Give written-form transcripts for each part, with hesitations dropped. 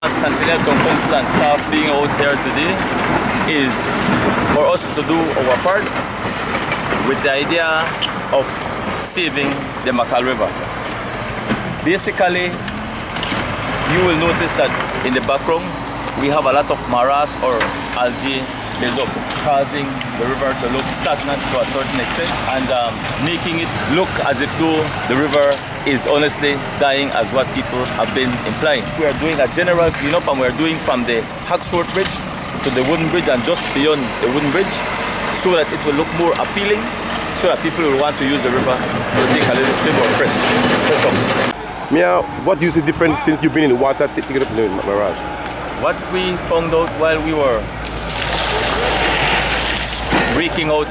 Council and staff being out here today is for us to do our part with the idea of saving the Macal River. Basically, you will notice that in the background we have a lot of Marass or algae build up, causing the river to look stagnant to a certain extent and making it look as if though the river is honestly dying, as what people have been implying. We are doing a general cleanup, and we are doing from the Hacksworth Bridge to the wooden bridge and just beyond the wooden bridge, so that it will look more appealing, so that people will want to use the river to take a little swim or fresh up. Mia, what do you see different since you've been in the water taking up in Marass? What we found out while we were breaking out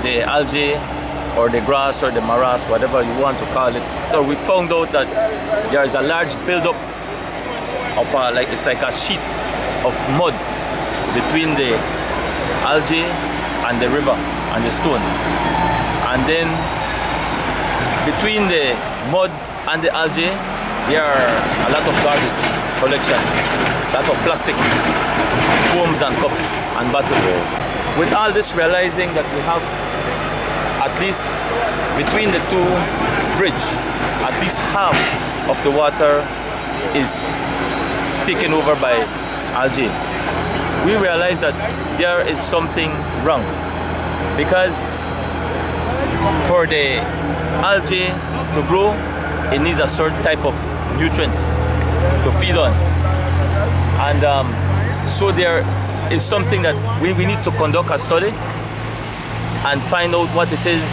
the algae or the grass or the Marass, whatever you want to call it, so we found out that there is a large buildup of it's like a sheet of mud between the algae and the river and the stone, and then between the mud and the algae there are a lot of garbage collection, a lot of plastics, foams and cups and bottles. With all this, realizing that we have at least between the two bridges, at least half of the water is taken over by algae. We realize that there is something wrong, because for the algae to grow, it needs a certain type of nutrients to feed on, and so there is something that we need to conduct a study and find out what it is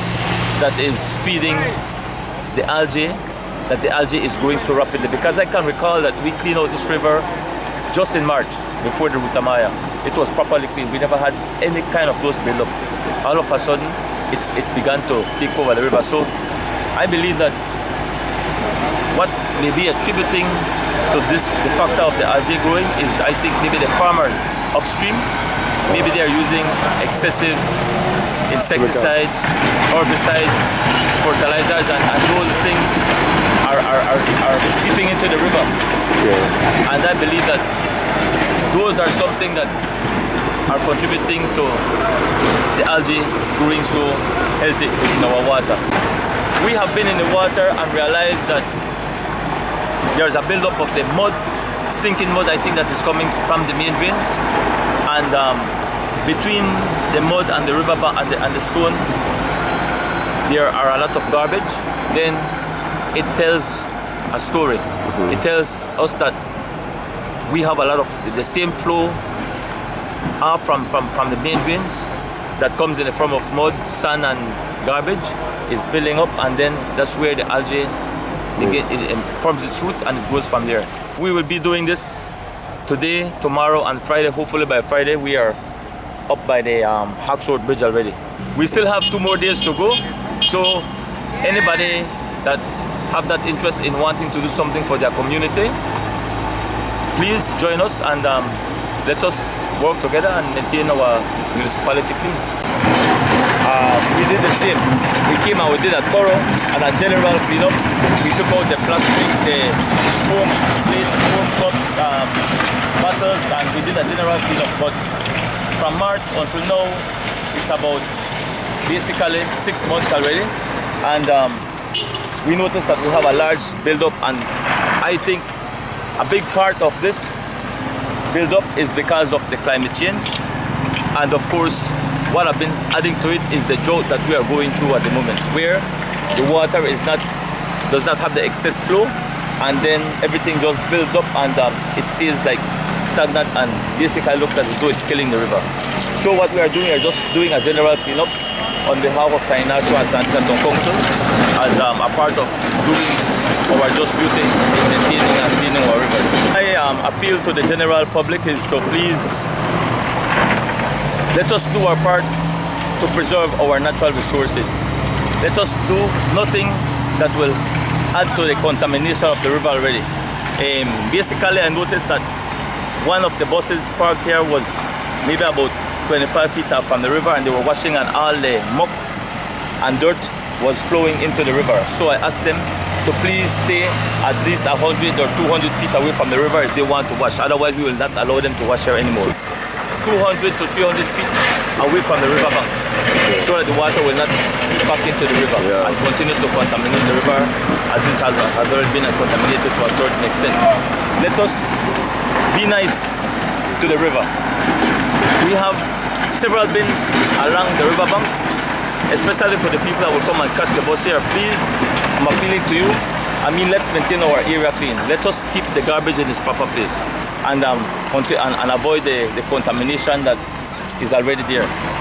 that is feeding the algae, that the algae is growing so rapidly. Because I can recall that we cleaned out this river just in March before the Rutamaya. It was properly cleaned. We never had any kind of those build up. All of a sudden, it began to take over the river. So I believe that what may be attributing to this, the factor of the algae growing, is I think maybe the farmers upstream, maybe they are using excessive insecticides, herbicides, fertilizers, and those things are seeping into the river. Yeah. And I believe that those are something that are contributing to the algae growing so healthy in our water. We have been in the water and realized that there's a buildup of the mud, stinking mud, I think, that is coming from the main drains, and between the mud and the river and the stone there are a lot of garbage. Then it tells a story. It tells us that we have a lot of the same flow from the main drains that comes in the form of mud, sand and garbage is building up, and then that's where the algae it forms its root and it goes from there. We will be doing this today, tomorrow and Friday. Hopefully by Friday we are up by the Hacksworth Bridge already. We still have 2 more days to go, so anybody that have that interest in wanting to do something for their community, please join us and let us work together and maintain our municipality clean. We did the same. We came and we did a thorough and a general cleanup. We took out the plastic, the foam plates, foam cups, bottles, and we did a general cleanup. But from March until now, it's about basically 6 months already, and we noticed that we have a large build-up, and I think a big part of this build-up is because of the climate change, and of course what I've been adding to it is the drought that we are going through at the moment, where the water does not have the excess flow, and then everything just builds up and it stays like stagnant and basically looks as though it's killing the river. So what we are doing is just doing a general cleanup on behalf of Sainaso and San Canton Council as a part of doing our just duty in maintaining and cleaning our rivers. My appeal to the general public is to please let us do our part to preserve our natural resources. Let us do nothing that will add to the contamination of the river already. Basically, I noticed that one of the buses parked here was maybe about 25 feet up from the river, and they were washing, and all the muck and dirt was flowing into the river. So I asked them to please stay at least 100 or 200 feet away from the river if they want to wash. Otherwise, we will not allow them to wash here anymore. 200 to 300 feet away from the riverbank, so that the water will not seep back into the river and continue to contaminate the river, as this has already been contaminated to a certain extent. Let us be nice to the river. We have several bins along the riverbank, especially for the people that will come and catch the bus here. Please, I'm appealing to you. I mean, let's maintain our area clean. Let us keep the garbage in its proper place and avoid the contamination that is already there.